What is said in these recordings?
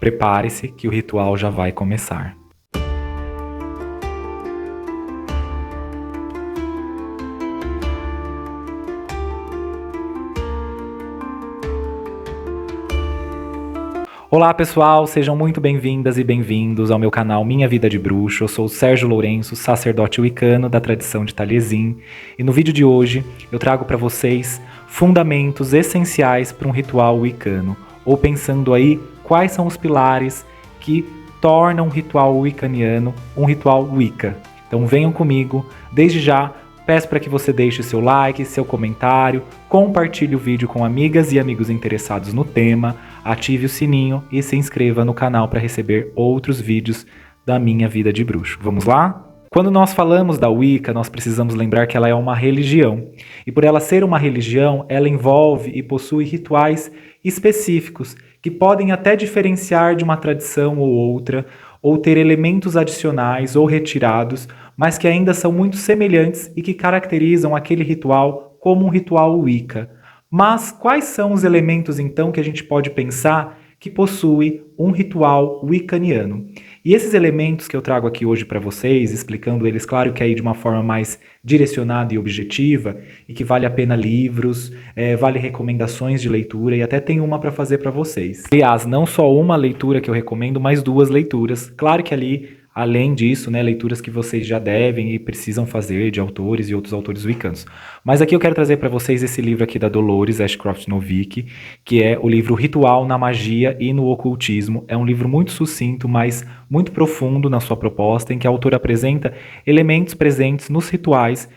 Prepare-se que o ritual já vai começar. Olá pessoal, sejam muito bem-vindas e bem-vindos ao meu canal Minha Vida de Bruxo. Eu sou o Sérgio Lourenço, sacerdote wicano da tradição de Taliesin, e no vídeo de hoje eu trago para vocês fundamentos essenciais para um ritual wicano, ou pensando aí quais são os pilares que tornam um ritual wiccaniano um ritual Wicca. Então venham comigo, desde já. Peço para que você deixe seu like, seu comentário, compartilhe o vídeo com amigas e amigos interessados no tema, ative o sininho e se inscreva no canal para receber outros vídeos da Minha Vida de Bruxo. Vamos lá? Quando nós falamos da Wicca, nós precisamos lembrar que ela é uma religião. E por ela ser uma religião, ela envolve e possui rituais específicos, que podem até diferenciar de uma tradição ou outra, ou ter elementos adicionais ou retirados, mas que ainda são muito semelhantes e que caracterizam aquele ritual como um ritual Wicca. Mas quais são os elementos então que a gente pode pensar que possui um ritual wiccaniano? E esses elementos que eu trago aqui hoje para vocês, explicando eles, claro que aí de uma forma mais direcionada e objetiva, e que vale a pena livros, vale recomendações de leitura, e até tem uma para fazer para vocês. Aliás, não só uma leitura que eu recomendo, mas duas leituras. Claro que ali, além disso, leituras que vocês já devem e precisam fazer de autores e outros autores wiccanos. Mas aqui eu quero trazer para vocês esse livro aqui da Dolores Ashcroft Novick, que é o livro Ritual na Magia e no Ocultismo. É um livro muito sucinto, mas muito profundo na sua proposta, em que a autora apresenta elementos presentes nos rituais,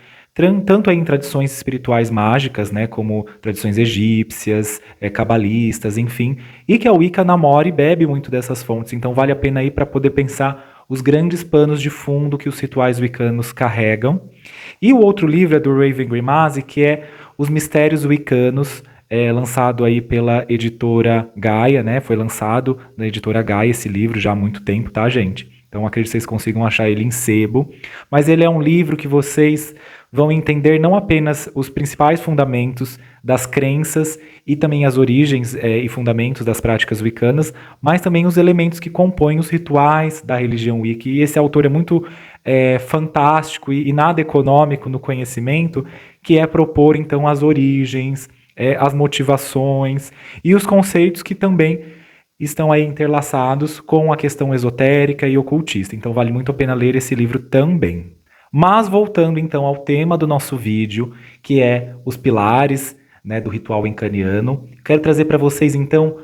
tanto em tradições espirituais mágicas, como tradições egípcias, cabalistas, enfim, e que a Wicca namora e bebe muito dessas fontes. Então vale a pena ir para poder pensar os grandes panos de fundo que os rituais wiccanos carregam. E o outro livro é do Raven Grimassi, que é Os Mistérios Wiccanos, lançado aí pela editora Gaia, Foi lançado na editora Gaia esse livro já há muito tempo, tá, gente? Então acredito que vocês consigam achar ele em sebo. Mas ele é um livro que vocês vão entender não apenas os principais fundamentos das crenças e também as origens e fundamentos das práticas wiccanas, mas também os elementos que compõem os rituais da religião Wicca. E esse autor é muito fantástico e nada econômico no conhecimento, que é propor então as origens, as motivações e os conceitos que também estão aí interlaçados com a questão esotérica e ocultista. Então vale muito a pena ler esse livro também. Mas voltando então ao tema do nosso vídeo, que é os pilares do ritual wiccaniano, quero trazer para vocês então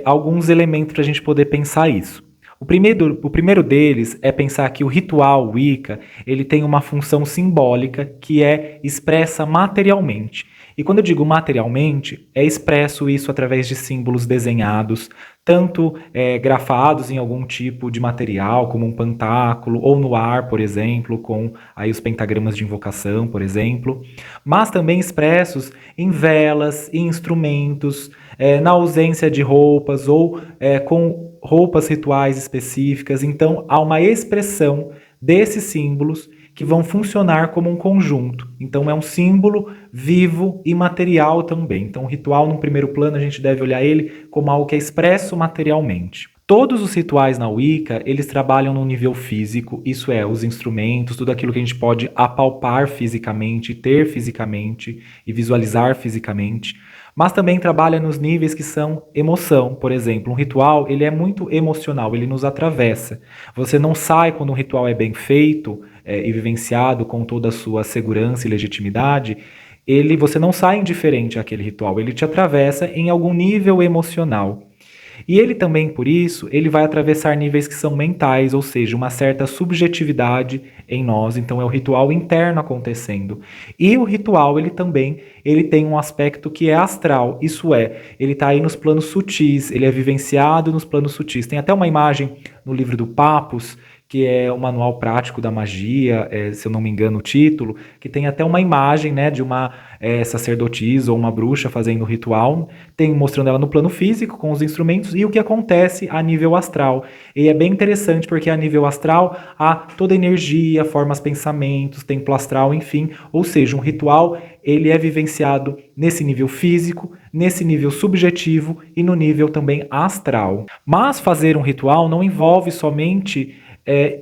alguns elementos para a gente poder pensar isso. O primeiro deles é pensar que o ritual Wicca ele tem uma função simbólica que é expressa materialmente. E quando eu digo materialmente, é expresso isso através de símbolos desenhados, tanto grafados em algum tipo de material, como um pentáculo, ou no ar, por exemplo, com aí os pentagramas de invocação, por exemplo, mas também expressos em velas, em instrumentos, na ausência de roupas ou com roupas rituais específicas. Então, há uma expressão desses símbolos que vão funcionar como um conjunto. Então é um símbolo vivo e material também. Então o ritual, num primeiro plano, a gente deve olhar ele como algo que é expresso materialmente. Todos os rituais na Wicca, eles trabalham no nível físico, isso é, os instrumentos, tudo aquilo que a gente pode apalpar fisicamente, ter fisicamente e visualizar fisicamente, mas também trabalha nos níveis que são emoção. Por exemplo, um ritual, ele é muito emocional, ele nos atravessa. Você não sai quando um ritual é bem feito e vivenciado com toda a sua segurança e legitimidade, você não sai indiferente àquele ritual, ele te atravessa em algum nível emocional. E ele também, por isso, ele vai atravessar níveis que são mentais, ou seja, uma certa subjetividade em nós. Então é o ritual interno acontecendo. E o ritual, ele tem um aspecto que é astral, isso é, ele está aí nos planos sutis, ele é vivenciado nos planos sutis. Tem até uma imagem no livro do Papus, que é o Manual Prático da Magia, se eu não me engano o título, que tem até uma imagem, né, de uma sacerdotisa ou uma bruxa fazendo o ritual, tem mostrando ela no plano físico com os instrumentos e o que acontece a nível astral. E é bem interessante porque a nível astral há toda energia, formas, pensamentos, templo astral, enfim, ou seja, um ritual ele é vivenciado nesse nível físico, nesse nível subjetivo e no nível também astral. Mas fazer um ritual não envolve somente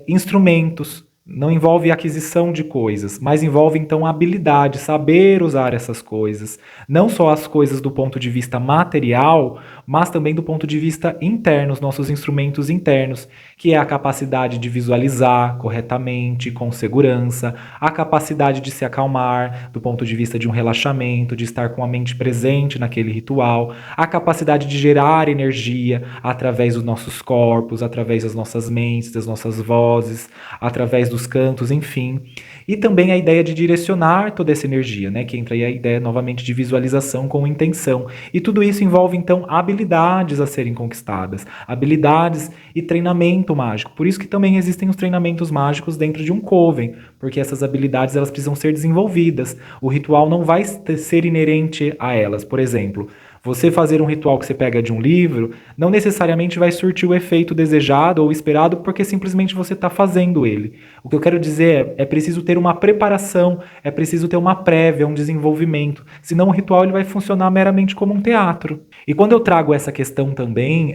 instrumentos, não envolve aquisição de coisas, mas envolve então habilidade, saber usar essas coisas. Não só as coisas do ponto de vista material, mas também do ponto de vista interno, os nossos instrumentos internos, que é a capacidade de visualizar corretamente, com segurança, a capacidade de se acalmar do ponto de vista de um relaxamento, de estar com a mente presente naquele ritual, a capacidade de gerar energia através dos nossos corpos, através das nossas mentes, das nossas vozes, através dos cantos, enfim. E também a ideia de direcionar toda essa energia, né? Que entra aí a ideia novamente de visualização com intenção. E tudo isso envolve então habilidades a serem conquistadas, habilidades e treinamento mágico. Por isso que também existem os treinamentos mágicos dentro de um coven, porque essas habilidades elas precisam ser desenvolvidas. O ritual não vai ser inerente a elas. Por exemplo, você fazer um ritual que você pega de um livro não necessariamente vai surtir o efeito desejado ou esperado porque simplesmente você está fazendo ele. O que eu quero dizer é preciso ter uma preparação, é preciso ter uma prévia, um desenvolvimento. Senão o ritual ele vai funcionar meramente como um teatro. E quando eu trago essa questão também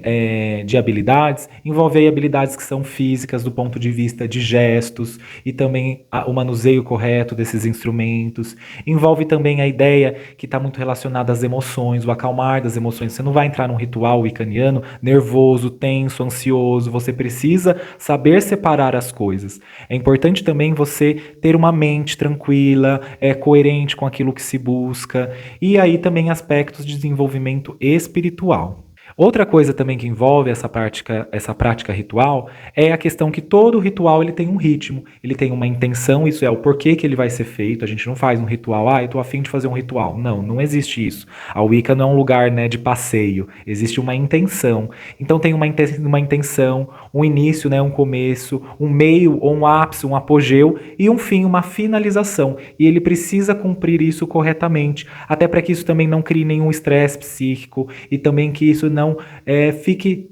de habilidades, envolve aí habilidades que são físicas do ponto de vista de gestos e também o manuseio correto desses instrumentos. Envolve também a ideia que está muito relacionada às emoções, o acalmar das emoções. Você não vai entrar num ritual wiccaniano nervoso, tenso, ansioso. Você precisa saber separar as coisas. É importante também você ter uma mente tranquila, coerente com aquilo que se busca. E aí também aspectos de desenvolvimento espiritual. Outra coisa também que envolve essa prática ritual é a questão que todo ritual ele tem um ritmo, ele tem uma intenção, isso é o porquê que ele vai ser feito. A gente não faz um ritual, eu tô a fim de fazer um ritual. Não, não existe isso. A Wicca não é um lugar, né, de passeio, existe uma intenção. Então tem uma intenção, um início, né, um começo, um meio ou um ápice, um apogeu e um fim, uma finalização. E ele precisa cumprir isso corretamente, até para que isso também não crie nenhum estresse psíquico e também que isso não fique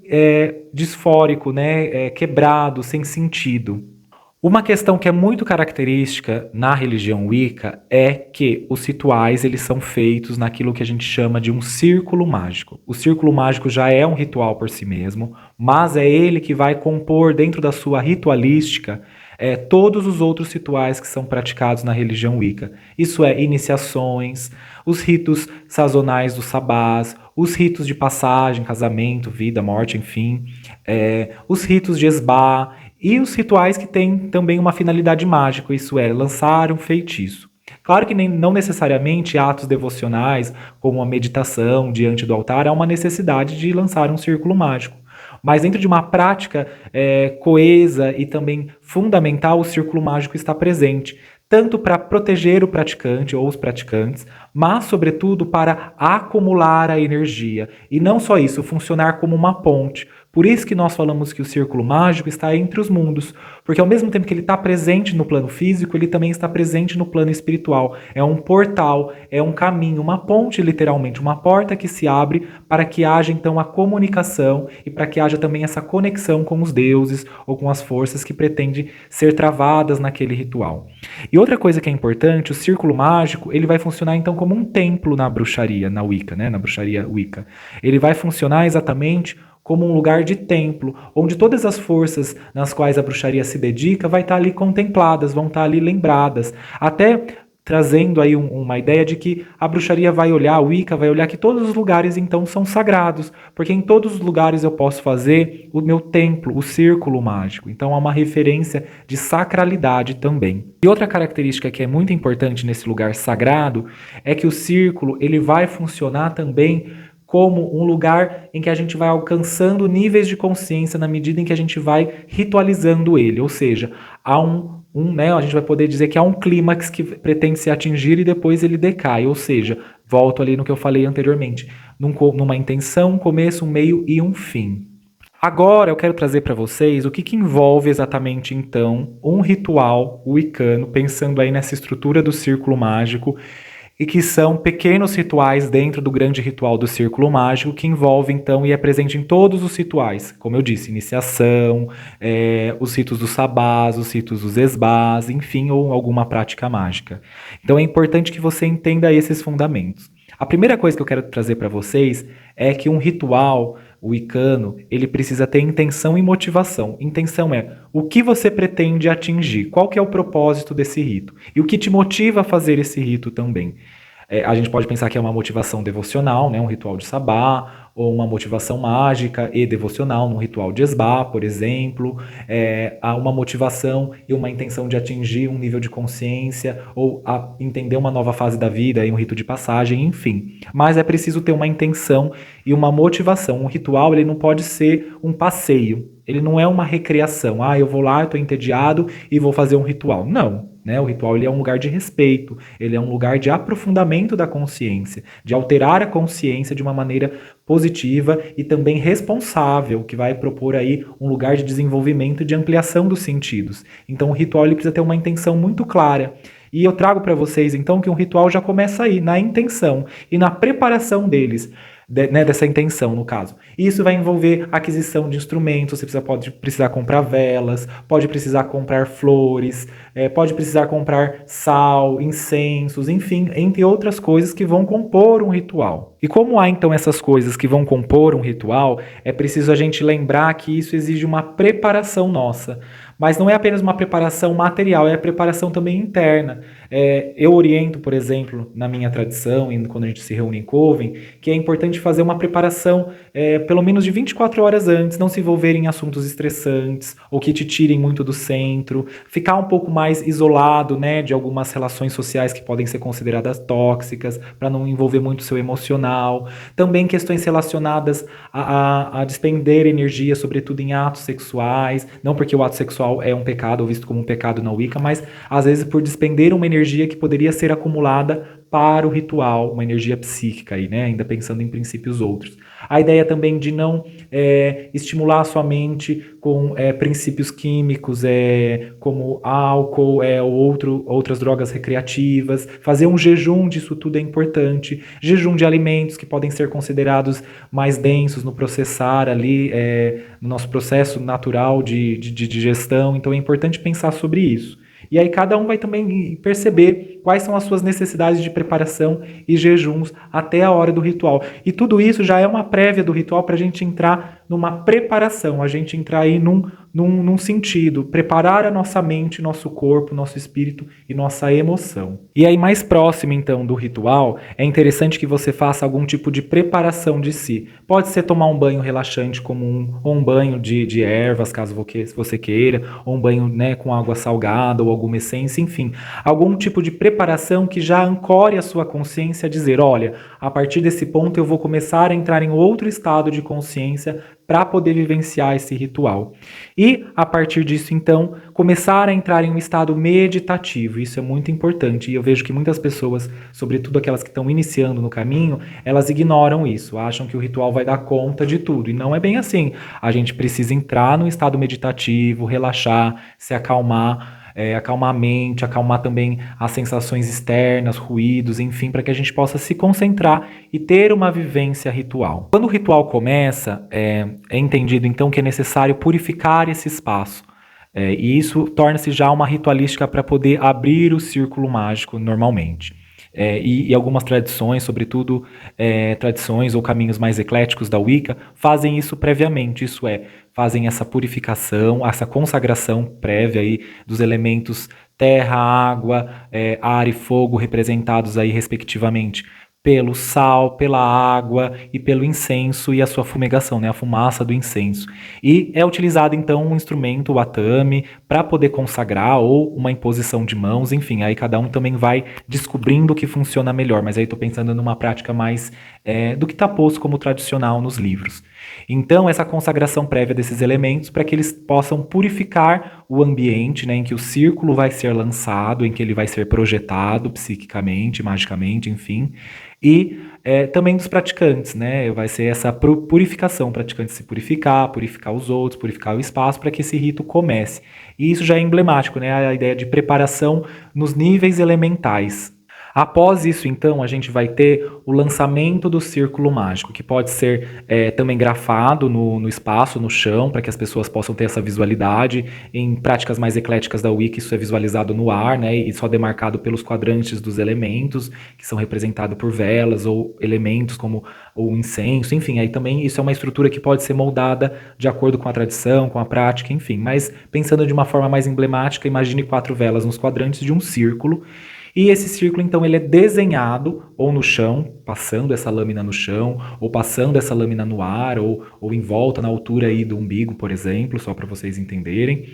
disfórico, né, quebrado, sem sentido. Uma questão que é muito característica na religião Wicca é que os rituais eles são feitos naquilo que a gente chama de um círculo mágico. O círculo mágico já é um ritual por si mesmo, mas é ele que vai compor dentro da sua ritualística todos os outros rituais que são praticados na religião Wicca. Isso é iniciações, os ritos sazonais dos sabás, os ritos de passagem, casamento, vida, morte, enfim, os ritos de esbá e os rituais que têm também uma finalidade mágica, isso é, lançar um feitiço. Claro que não necessariamente atos devocionais, como a meditação diante do altar, há uma necessidade de lançar um círculo mágico. Mas dentro de uma prática coesa e também fundamental, o círculo mágico está presente, tanto para proteger o praticante ou os praticantes, mas, sobretudo, para acumular a energia. E não só isso, funcionar como uma ponte. Por isso que nós falamos que o círculo mágico está entre os mundos, porque ao mesmo tempo que ele está presente no plano físico, ele também está presente no plano espiritual. É um portal, é um caminho, uma ponte literalmente, uma porta que se abre para que haja então a comunicação e para que haja também essa conexão com os deuses ou com as forças que pretendem ser travadas naquele ritual. E outra coisa que é importante, o círculo mágico, ele vai funcionar então como um templo na bruxaria, na Wicca, né? Na bruxaria Wicca. Ele vai funcionar exatamente como um lugar de templo, onde todas as forças nas quais a bruxaria se dedica vai estar ali contempladas, vão estar ali lembradas, até trazendo aí uma ideia de que a bruxaria vai olhar, a Wicca vai olhar que todos os lugares então são sagrados, porque em todos os lugares eu posso fazer o meu templo, o círculo mágico. Então há uma referência de sacralidade também. E outra característica que é muito importante nesse lugar sagrado é que o círculo ele vai funcionar também como um lugar em que a gente vai alcançando níveis de consciência na medida em que a gente vai ritualizando ele. Ou seja, há a gente vai poder dizer que há um clímax que pretende se atingir e depois ele decai. Ou seja, volto ali no que eu falei anteriormente, numa intenção, um começo, um meio e um fim. Agora eu quero trazer para vocês o que envolve exatamente então um ritual wicano, pensando aí nessa estrutura do círculo mágico, e que são pequenos rituais dentro do grande ritual do círculo mágico, que envolve então e é presente em todos os rituais, como eu disse, iniciação, os ritos dos sabás, os ritos dos esbás, enfim, ou alguma prática mágica. Então é importante que você entenda esses fundamentos. A primeira coisa que eu quero trazer para vocês é que um ritual wicano, ele precisa ter intenção e motivação. Intenção é o que você pretende atingir, qual que é o propósito desse rito e o que te motiva a fazer esse rito também. A gente pode pensar que é uma motivação devocional, né, um ritual de sabá, ou uma motivação mágica e devocional, num ritual de esbá, por exemplo. Há uma motivação e uma intenção de atingir um nível de consciência, ou entender uma nova fase da vida, e um rito de passagem, enfim. Mas é preciso ter uma intenção e uma motivação. Um ritual, ele não pode ser um passeio. Ele não é uma recreação. Eu vou lá, eu estou entediado e vou fazer um ritual. Não. Né? O ritual ele é um lugar de respeito, ele é um lugar de aprofundamento da consciência, de alterar a consciência de uma maneira positiva e também responsável, que vai propor aí um lugar de desenvolvimento e de ampliação dos sentidos. Então o ritual ele precisa ter uma intenção muito clara. E eu trago para vocês então que um ritual já começa aí, na intenção e na preparação deles. Dessa intenção, no caso. Isso vai envolver aquisição de instrumentos, você pode precisar comprar velas, pode precisar comprar flores, pode precisar comprar sal, incensos, enfim, entre outras coisas que vão compor um ritual. E como há então essas coisas que vão compor um ritual, é preciso a gente lembrar que isso exige uma preparação nossa. Mas não é apenas uma preparação material, é a preparação também interna. Eu oriento, por exemplo, na minha tradição, e quando a gente se reúne em Coven, que é importante fazer uma preparação pelo menos de 24 horas antes, não se envolver em assuntos estressantes ou que te tirem muito do centro, ficar um pouco mais isolado, né, de algumas relações sociais que podem ser consideradas tóxicas, para não envolver muito o seu emocional. Também questões relacionadas a despender energia, sobretudo em atos sexuais, não porque o ato sexual é um pecado ou visto como um pecado na Wicca, mas às vezes por despender uma energia que poderia ser acumulada para o ritual, uma energia psíquica aí, né? Ainda pensando em princípios outros. A ideia também de não estimular a sua mente com princípios químicos, como álcool ou outras drogas recreativas. Fazer um jejum disso tudo é importante. Jejum de alimentos que podem ser considerados mais densos no processar ali, no nosso processo natural de digestão. Então é importante pensar sobre isso. E aí cada um vai também perceber quais são as suas necessidades de preparação e jejuns até a hora do ritual. E tudo isso já é uma prévia do ritual para a gente entrar numa preparação, a gente entrar aí num sentido, preparar a nossa mente, nosso corpo, nosso espírito e nossa emoção. E aí mais próximo então do ritual, é interessante que você faça algum tipo de preparação de si. Pode ser tomar um banho relaxante comum, ou um banho de ervas, caso você queira, ou um banho, né, com água salgada ou alguma essência, enfim, algum tipo de preparação que já ancore a sua consciência a dizer, olha, a partir desse ponto eu vou começar a entrar em outro estado de consciência para poder vivenciar esse ritual. E, a partir disso, então, começar a entrar em um estado meditativo. Isso é muito importante. E eu vejo que muitas pessoas, sobretudo aquelas que estão iniciando no caminho, elas ignoram isso, acham que o ritual vai dar conta de tudo. E não é bem assim. A gente precisa entrar num estado meditativo, relaxar, se acalmar, acalmar a mente, acalmar também as sensações externas, ruídos, enfim, para que a gente possa se concentrar e ter uma vivência ritual. Quando o ritual começa, é entendido então que é necessário purificar esse espaço. E isso torna-se já uma ritualística para poder abrir o círculo mágico normalmente. E algumas tradições, sobretudo tradições ou caminhos mais ecléticos da Wicca, fazem isso previamente, isso é, fazem essa purificação, essa consagração prévia aí dos elementos terra, água, ar e fogo, representados aí respectivamente pelo sal, pela água e pelo incenso e a sua fumegação, né, a fumaça do incenso. E é utilizado então um instrumento, o atame, para poder consagrar ou uma imposição de mãos, enfim, aí cada um também vai descobrindo o que funciona melhor, mas aí estou pensando numa prática mais do que está posto como tradicional nos livros. Então, essa consagração prévia desses elementos para que eles possam purificar o ambiente, né, em que o círculo vai ser lançado, em que ele vai ser projetado psiquicamente, magicamente, enfim, e também dos praticantes, né? Vai ser essa purificação, o praticante se purificar, purificar os outros, purificar o espaço para que esse rito comece. E isso já é emblemático, né? A ideia de preparação nos níveis elementais. Após isso, então, a gente vai ter o lançamento do círculo mágico, que pode ser também grafado no espaço, no chão, para que as pessoas possam ter essa visualidade. Em práticas mais ecléticas da Wicca, isso é visualizado no ar, né, e só demarcado pelos quadrantes dos elementos, que são representados por velas ou elementos como o incenso, enfim, aí também isso é uma estrutura que pode ser moldada de acordo com a tradição, com a prática, enfim. Mas pensando de uma forma mais emblemática, imagine 4 velas nos quadrantes de um círculo, e esse círculo, então, ele é desenhado ou no chão, passando essa lâmina no chão, ou passando essa lâmina no ar, ou em volta, na altura aí do umbigo, por exemplo, só para vocês entenderem.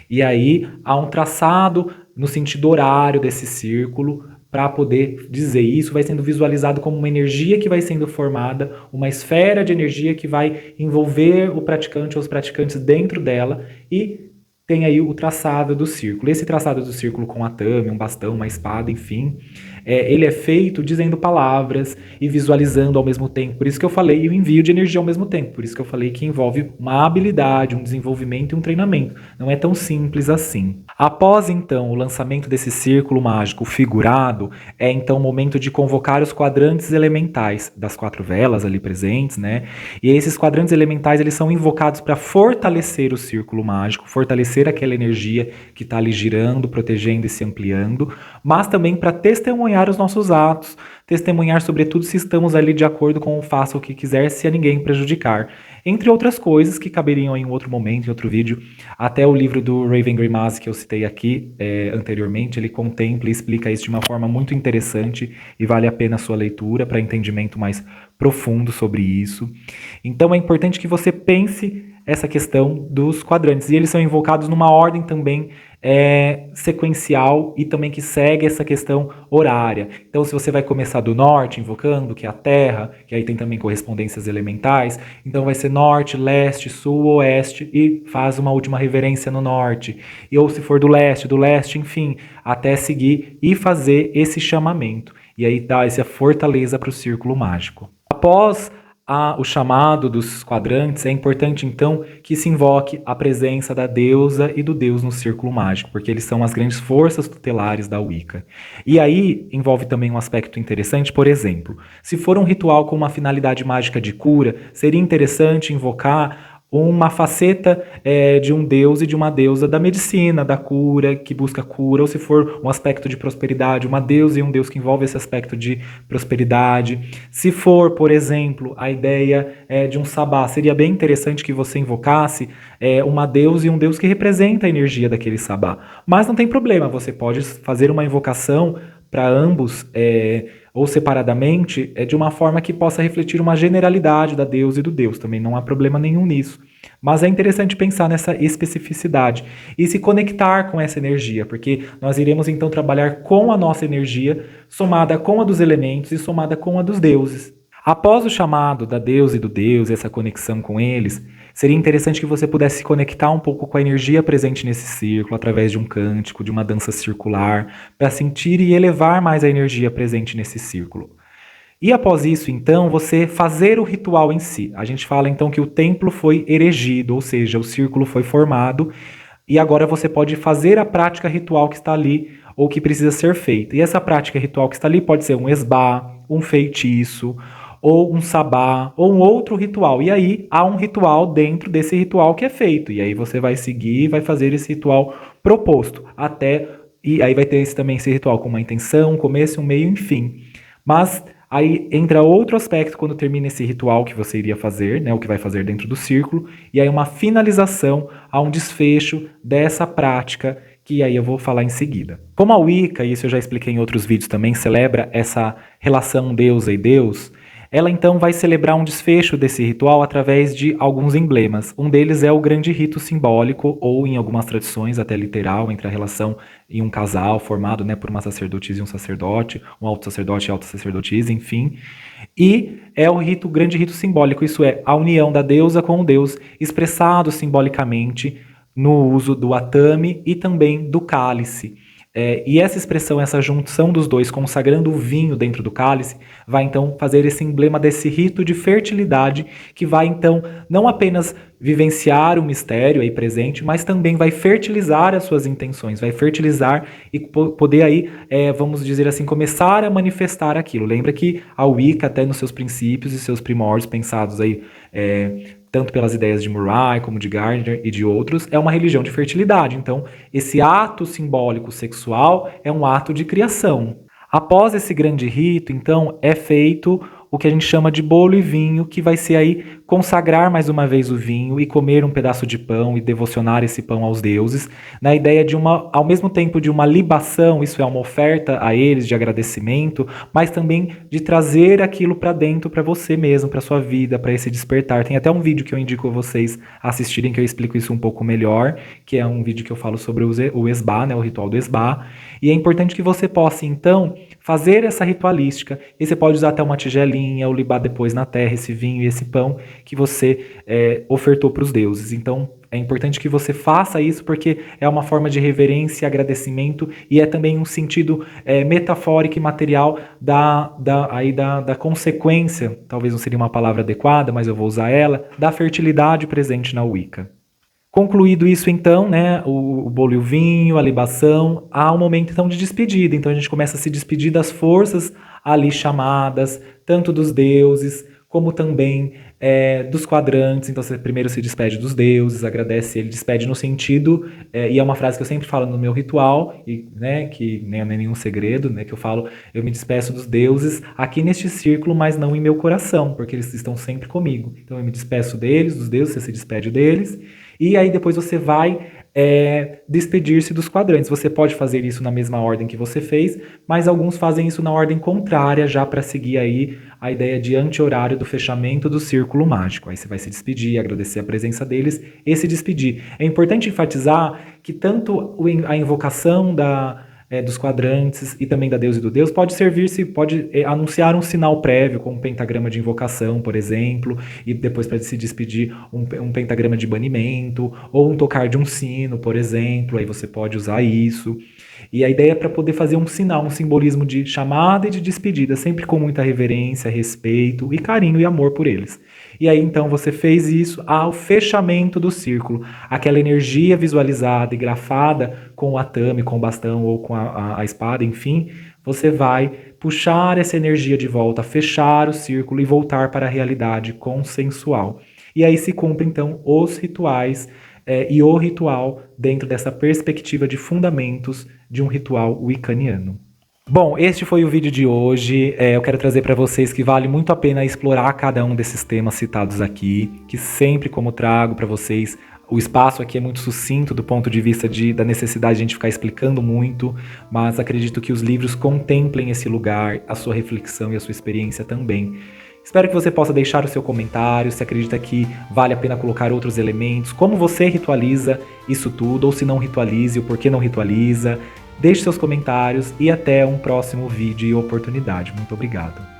E aí há um traçado no sentido horário desse círculo, para poder dizer isso, vai sendo visualizado como uma energia que vai sendo formada, uma esfera de energia que vai envolver o praticante ou os praticantes dentro dela, e tem aí o traçado do círculo. Esse traçado do círculo com atame, um bastão, uma espada, enfim, ele é feito dizendo palavras e visualizando ao mesmo tempo. Por isso que eu falei o envio de energia ao mesmo tempo. Por isso que eu falei que envolve uma habilidade, um desenvolvimento e um treinamento. Não é tão simples assim. Após, então, o lançamento desse círculo mágico figurado, é então o momento de convocar os quadrantes elementais das 4 velas ali presentes, né? E esses quadrantes elementais, eles são invocados para fortalecer o círculo mágico, fortalecer aquela energia que está ali girando, protegendo e se ampliando, mas também para testemunhar os nossos atos, testemunhar sobretudo se estamos ali de acordo com o faça o que quiser, se a ninguém prejudicar. Entre outras coisas que caberiam em outro momento, em outro vídeo. Até o livro do Raven Grimace que eu citei aqui anteriormente, ele contempla e explica isso de uma forma muito interessante e vale a pena a sua leitura para entendimento mais profundo sobre isso. Então é importante que você pense essa questão dos quadrantes. E eles são invocados numa ordem também sequencial e também que segue essa questão horária. Então, se você vai começar do norte, invocando, que é a terra, que aí tem também correspondências elementais, então vai ser norte, leste, sul, oeste, e faz uma última reverência no norte. E ou se for do leste, enfim, até seguir e fazer esse chamamento. E aí dá essa fortaleza para o círculo mágico. Após o chamado dos quadrantes, é importante então que se invoque a presença da deusa e do deus no círculo mágico, porque eles são as grandes forças tutelares da Wicca. E aí envolve também um aspecto interessante, por exemplo, se for um ritual com uma finalidade mágica de cura, seria interessante invocar uma faceta de um deus e de uma deusa da medicina, da cura, que busca cura, ou se for um aspecto de prosperidade, uma deusa e um deus que envolve esse aspecto de prosperidade. Se for, por exemplo, a ideia de um sabá, seria bem interessante que você invocasse uma deusa e um deus que representa a energia daquele sabá. Mas não tem problema, você pode fazer uma invocação para ambos, ou separadamente, de uma forma que possa refletir uma generalidade da deusa e do deus. Também não há problema nenhum nisso. Mas é interessante pensar nessa especificidade e se conectar com essa energia, porque nós iremos então trabalhar com a nossa energia, somada com a dos elementos e somada com a dos deuses. Após o chamado da deusa e do deus, essa conexão com eles, seria interessante que você pudesse se conectar um pouco com a energia presente nesse círculo, através de um cântico, de uma dança circular, para sentir e elevar mais a energia presente nesse círculo. E após isso, então, você fazer o ritual em si. A gente fala então que o templo foi erigido, ou seja, o círculo foi formado, e agora você pode fazer a prática ritual que está ali, ou que precisa ser feita. E essa prática ritual que está ali pode ser um esbá, um feitiço, ou um sabá, ou um outro ritual. E aí há um ritual dentro desse ritual que é feito. E aí você vai seguir e vai fazer esse ritual proposto. E aí vai ter também esse ritual com uma intenção, um começo, um meio, enfim. Mas aí entra outro aspecto quando termina esse ritual que você iria fazer, né, o que vai fazer dentro do círculo, e aí uma finalização a um desfecho dessa prática, que aí eu vou falar em seguida. Como a Wicca, e isso eu já expliquei em outros vídeos também, celebra essa relação deusa e deus, ela então vai celebrar um desfecho desse ritual através de alguns emblemas. Um deles é o grande rito simbólico, ou em algumas tradições até literal, entre a relação em um casal formado, né, por uma sacerdotisa e um sacerdote, um alto sacerdote e alta sacerdotisa, enfim. E é o grande rito simbólico, isso é, a união da deusa com o deus, expressado simbolicamente no uso do atame e também do cálice. E essa expressão, essa junção dos dois, consagrando o vinho dentro do cálice, vai então fazer esse emblema desse rito de fertilidade, que vai então não apenas vivenciar o mistério aí presente, mas também vai fertilizar as suas intenções, vai fertilizar e poder aí, vamos dizer assim, começar a manifestar aquilo. Lembra que a Wicca, até nos seus princípios e seus primórdios, pensados aí tanto pelas ideias de Murray, como de Gardner e de outros, é uma religião de fertilidade. Então, esse ato simbólico sexual é um ato de criação. Após esse grande rito, então, é feito o que a gente chama de bolo e vinho, que vai ser aí consagrar mais uma vez o vinho e comer um pedaço de pão e devocionar esse pão aos deuses, na ideia de ao mesmo tempo de uma libação, isso é uma oferta a eles de agradecimento, mas também de trazer aquilo para dentro para você mesmo, para sua vida, para esse despertar. Tem até um vídeo que eu indico vocês assistirem que eu explico isso um pouco melhor, que é um vídeo que eu falo sobre o esbá, né, o ritual do esbá, e é importante que você possa então fazer essa ritualística, e você pode usar até uma tigelinha, ou libar depois na terra esse vinho e esse pão que você ofertou para os deuses. Então, é importante que você faça isso porque é uma forma de reverência e agradecimento e é também um sentido metafórico e material da consequência, talvez não seria uma palavra adequada, mas eu vou usar ela, da fertilidade presente na Wicca. Concluído isso então, né, o bolo e o vinho, a libação, há um momento então de despedida. Então a gente começa a se despedir das forças ali chamadas, tanto dos deuses, como também dos quadrantes. Então você primeiro se despede dos deuses, agradece, ele despede no sentido, e é uma frase que eu sempre falo no meu ritual, e, né, que nem é nenhum segredo, né, que eu falo, eu me despeço dos deuses aqui neste círculo, mas não em meu coração, porque eles estão sempre comigo. Então eu me despeço deles, dos deuses, você se despede deles, e aí depois você vai despedir-se dos quadrantes. Você pode fazer isso na mesma ordem que você fez, mas alguns fazem isso na ordem contrária, já para seguir aí a ideia de anti-horário do fechamento do círculo mágico. Aí você vai se despedir, agradecer a presença deles e se despedir. É importante enfatizar que tanto a invocação dos quadrantes e também da deusa e do deus pode anunciar um sinal prévio, como um pentagrama de invocação, por exemplo, e depois para se despedir um pentagrama de banimento, ou um tocar de um sino, por exemplo, aí você pode usar isso. E a ideia é para poder fazer um sinal, um simbolismo de chamada e de despedida, sempre com muita reverência, respeito e carinho e amor por eles. E aí então você fez isso ao fechamento do círculo, aquela energia visualizada e grafada com o atame, com o bastão ou com a espada, enfim, você vai puxar essa energia de volta, fechar o círculo e voltar para a realidade consensual. E aí se cumpre então os rituais e o ritual dentro dessa perspectiva de fundamentos de um ritual wiccaniano. Bom, este foi o vídeo de hoje. Eu quero trazer para vocês que vale muito a pena explorar cada um desses temas citados aqui, que sempre, como trago para vocês, o espaço aqui é muito sucinto do ponto de vista da necessidade de a gente ficar explicando muito, mas acredito que os livros contemplem esse lugar, a sua reflexão e a sua experiência também. Espero que você possa deixar o seu comentário, se acredita que vale a pena colocar outros elementos, como você ritualiza isso tudo, ou se não ritualize, o porquê não ritualiza. Deixe seus comentários e até um próximo vídeo e oportunidade. Muito obrigado.